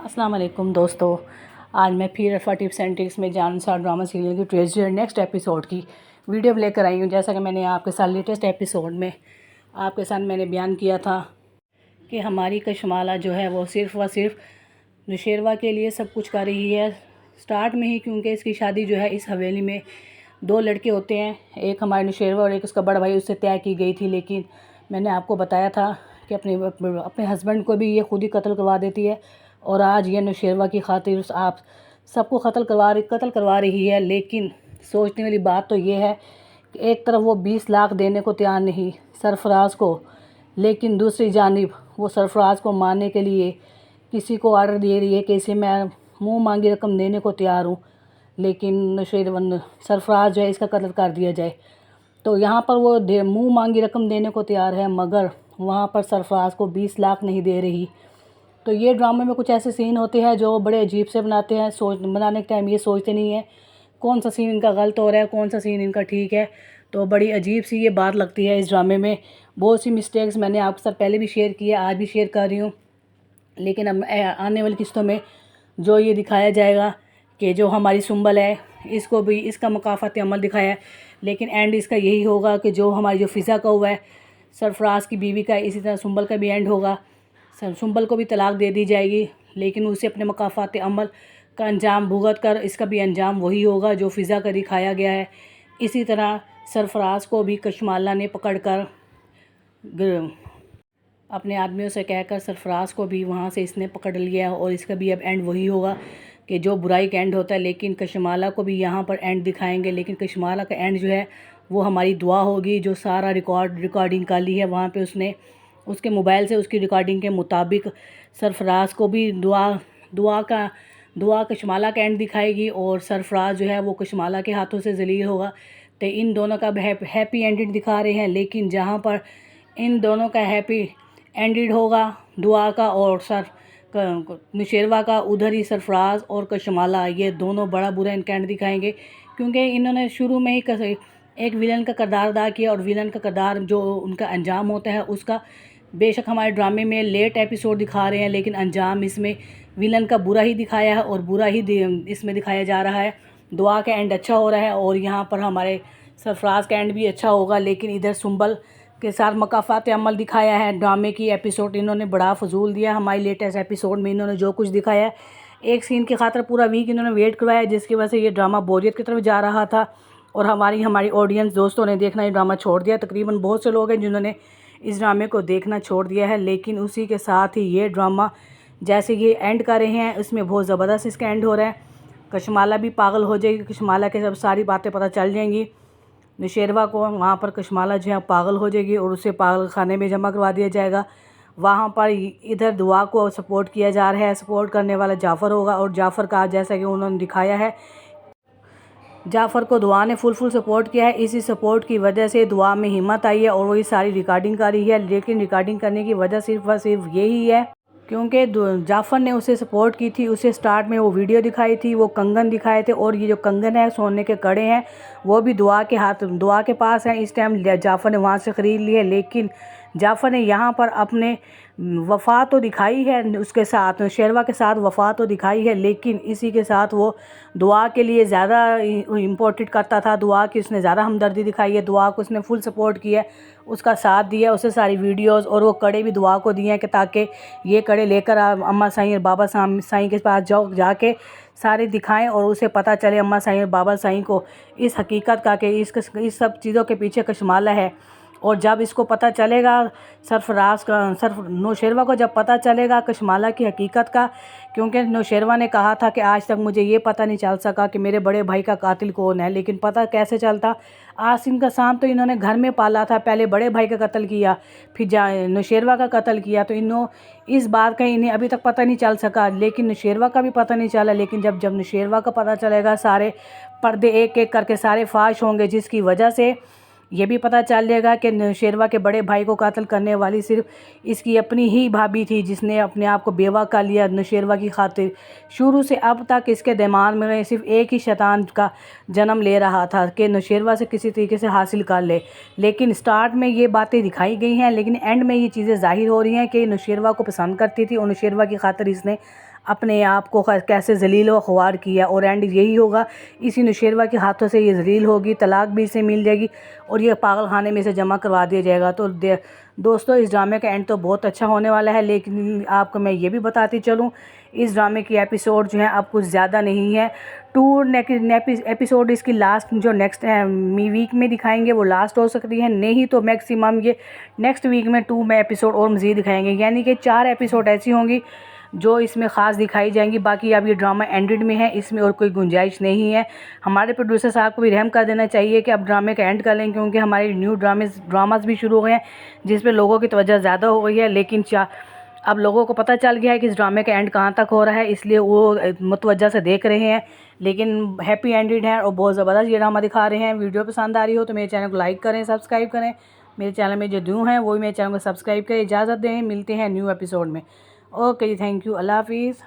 अस्सलाम वालेकुम दोस्तों। आज मैं फिर अल्फा टिप्स एंड ट्रिक्स में जानसार ड्रामा सीरियल की ट्रेजर नेक्स्ट एपिसोड की वीडियो लेकर आई हूँ। जैसा कि मैंने आपके साथ लेटेस्ट एपिसोड में आपके साथ मैंने बयान किया था कि हमारी कशमाला जो है वो सिर्फ़ व सिर्फ नौशेरवा के लिए सब कुछ कर रही है स्टार्ट में ही, क्योंकि इसकी शादी जो है इस हवेली में दो लड़के होते हैं, एक हमारे नौशेरवा और एक उसका बड़ा भाई, उससे तय की गई थी। लेकिन मैंने आपको बताया था कि अपने हस्बैंड को भी ये खुद ही कत्ल करवा देती है और आज ये नौशेरवा की खातिर आप सबको कत्ल करवा रही है। लेकिन सोचने वाली बात तो ये है कि एक तरफ वो 20 लाख देने को तैयार नहीं सरफराज को, लेकिन दूसरी जानिब वो सरफराज को मारने के लिए किसी को ऑर्डर दे रही है कि इसे मैं मुँह मांगी रकम देने को तैयार हूँ, लेकिन सरफराज जो है इसका कत्ल कर दिया जाए। तो यहाँ पर वो मुँह मांगी रकम देने को तैयार है, मगर वहाँ पर सरफराज को 20 लाख नहीं दे रही। तो ये ड्रामे में कुछ ऐसे सीन होते हैं जो बड़े अजीब से बनाते हैं। बनाने के टाइम ये सोचते नहीं है कौन सा सीन इनका गलत हो रहा है, कौन सा सीन इनका ठीक है। तो बड़ी अजीब सी ये बात लगती है इस ड्रामे में। बहुत सी मिस्टेक्स मैंने आपके साथ पहले भी शेयर की है, आज भी शेयर कर रही हूँ। लेकिन अब आने वाली किस्तों में जो ये दिखाया जाएगा कि जो हमारी सुंबल है इसको भी इसका मकाफत अमल दिखाया है, लेकिन एंड इसका यही होगा कि जो हमारी जो फ़िज़ा का हुआ है सरफराज की बीवी का, इसी तरह सुंबल का भी एंड होगा। सुंबल को भी तलाक दे दी जाएगी, लेकिन उसे अपने मकाफात अमल का अंजाम भुगत कर इसका भी अंजाम वही होगा जो फ़िज़ा का दिखाया गया है। इसी तरह सरफराज को भी कशमाला ने पकड़ कर अपने आदमियों से कहकर सरफराज को भी वहाँ से इसने पकड़ लिया और इसका भी अब एंड वही होगा कि जो बुराई का एंड होता है। लेकिन कशमाला को भी यहाँ पर एंड दिखाएंगे, लेकिन कशमाला का एंड जो है वो हमारी दुआ होगी। जो सारा रिकॉर्डिंग कर ली है वहाँ पे उसने उसके मोबाइल से उसकी रिकॉर्डिंग के मुताबिक सरफराज को भी दुआ कशमाला का एंड दिखाएगी और सरफराज जो है वो कशमाला के हाथों से जलील होगा। तो इन दोनों का हैप्पी एंडिंग दिखा रहे हैं, लेकिन जहाँ पर इन दोनों का हैप्पी एंडिड होगा दुआ का और नौशेरवा का, उधर ही सरफराज और कशमाला ये दोनों बड़ा बुरा इनका एंड दिखाएंगे, क्योंकि इन्होंने शुरू में ही एक विलन का किरदार अदा किया और विलन का किरदार जो उनका अंजाम होता है उसका बेशक हमारे ड्रामे में लेट एपिसोड दिखा रहे हैं, लेकिन अंजाम इसमें विलन का बुरा ही दिखाया है और बुरा ही इसमें दिखाया जा रहा है। दुआ का एंड अच्छा हो रहा है और यहाँ पर हमारे सरफराज का एंड भी अच्छा होगा। लेकिन इधर सुंबल के साथ मकाफात अमल दिखाया है ड्रामे की एपिसोड इन्होंने बड़ा फजूल दिया। हमारी लेटेस्ट एपिसोड में इन्होंने जो कुछ दिखाया है एक सीन की खातिर पूरा वीक इन्होंने वेट करवाया, जिसकी वजह से ये ड्रामा बोरियत की तरफ जा रहा था और हमारी ऑडियंस दोस्तों ने देखना ये ड्रामा छोड़ दिया। तकरीबन बहुत से लोग हैं जिन्होंने इस ड्रामे को देखना छोड़ दिया है। लेकिन उसी के साथ ही ये ड्रामा जैसे ये एंड कर रहे हैं उसमें बहुत ज़बरदस्त इसका एंड हो रहा है। कशमाला भी पागल हो जाएगी, कशमाला के सब सारी बातें पता चल जाएंगी नौशेरवा को। वहाँ पर कशमाला जो है पागल हो जाएगी और उसे पागल खाने में जमा करवा दिया जाएगा। वहाँ पर इधर दुआ को सपोर्ट किया जा रहा है, सपोर्ट करने वाला जाफ़र होगा और जाफ़र का जैसा कि उन्होंने दिखाया है जाफ़र को दुआ ने फुल सपोर्ट किया है। इसी सपोर्ट की वजह से दुआ में हिम्मत आई है और वही सारी रिकॉर्डिंग कर रही है। लेकिन रिकॉर्डिंग करने की वजह सिर्फ व सिर्फ यही है क्योंकि जाफ़र ने उसे सपोर्ट की थी। उसे स्टार्ट में वो वीडियो दिखाई थी, वो कंगन दिखाए थे और ये जो कंगन है सोने के कड़े हैं वो भी दुआ के पास हैं। इस टाइम जाफ़र ने वहाँ से ख़रीद लिए, लेकिन जाफ़र ने यहाँ पर अपने वफ़ा तो दिखाई है उसके साथ नौशेरवा के साथ वफ़ा तो दिखाई है, लेकिन इसी के साथ वो दुआ के लिए ज़्यादा इम्पोर्टेंट करता था। दुआ की उसने ज़्यादा हमदर्दी दिखाई है, दुआ को उसने फुल सपोर्ट किया, उसका साथ दिया, उसे सारी वीडियोस और वो कड़े भी दुआ को दिए हैं कि ताकि ये कड़े लेकर अम्मा साईं और बाबा साईं के पास जाके सारे दिखाएं और उसे पता चले अम्मा साईं और बाबा साईं को इस हकीकत का कि इस सब चीज़ों के पीछे कशमाला है। और जब इसको पता चलेगा नौशेरवा को जब पता चलेगा कशमाला की हकीकत का, क्योंकि नौशेरवा ने कहा था कि आज तक मुझे ये पता नहीं चल सका कि मेरे बड़े भाई का कातिल कौन है, लेकिन पता कैसे चलता। आसिम का साम तो इन्होंने घर में पाला था, पहले बड़े भाई का कत्ल किया फिर नौशेरवा का कत्ल किया, तो इस बात का इन्हें अभी तक पता नहीं चल सका। लेकिन नौशेरवा का भी पता नहीं चला, लेकिन जब नौशेरवा का पता चलेगा सारे पर्दे एक एक करके सारे फाश होंगे, जिसकी वजह से ये भी पता चल जाएगा कि नौशेरवा के बड़े भाई को कत्ल करने वाली सिर्फ इसकी अपनी ही भाभी थी, जिसने अपने आप को बेवा कर लिया नौशेरवा की खातिर। शुरू से अब तक इसके दिमाग में सिर्फ एक ही शैतान का जन्म ले रहा था कि नौशेरवा से किसी तरीके से हासिल कर ले। लेकिन स्टार्ट में ये बातें दिखाई गई हैं, लेकिन एंड में ये चीज़ें ज़ाहिर हो रही हैं कि नौशेरवा को पसंद करती थी और नौशेरवा की खातिर इसने अपने आप को कैसे जलील व ख्वार किया, और एंड यही होगा, इसी नौशेरवा के हाथों से ये जलील होगी, तलाक भी इसे मिल जाएगी और ये पागल खाने में से जमा करवा दिया जाएगा। तो दोस्तों इस ड्रामे का एंड तो बहुत अच्छा होने वाला है, लेकिन आपको मैं ये भी बताती चलूँ, इस ड्रामे की एपिसोड जो है अब कुछ ज़्यादा नहीं है। 2 एपिसोड इसकी लास्ट जो नेक्स्ट वीक में दिखाएंगे वो लास्ट हो सकती है, नहीं तो मैक्सिमम ये नेक्स्ट वीक में 2 में एपिसोड और मज़ीद दिखाएंगे, यानी कि 4 एपिसोड ऐसी होंगी जो इसमें ख़ास दिखाई जाएंगी। बाकी अब ये ड्रामा एंडेड में है, इसमें और कोई गुंजाइश नहीं है। हमारे प्रोड्यूसर साहब को भी रहम कर देना चाहिए कि अब ड्रामे का एंड कर लें, क्योंकि हमारे न्यू ड्रामास भी शुरू हो गए हैं जिस पे लोगों की तवज्जो ज़्यादा हो गई है। लेकिन अब लोगों को पता चल गया है कि इस ड्रामे का एंड कहाँ तक हो रहा है, इसलिए वो मुतवज्जा से देख रहे हैं। लेकिन हैप्पी एंडेड है और बहुत ज़बरदस्त ये ड्रामा दिखा रहे हैं। वीडियो पसंद आ रही हो तो मेरे चैनल को लाइक करें, सब्सक्राइब करें। मेरे चैनल में जो न्यू हैं वो भी मेरे चैनल को सब्सक्राइब करें। इजाज़त दें, मिलते हैं न्यू एपिसोड में। ओके जी, थैंक यू, अल्लाह हाफिज़।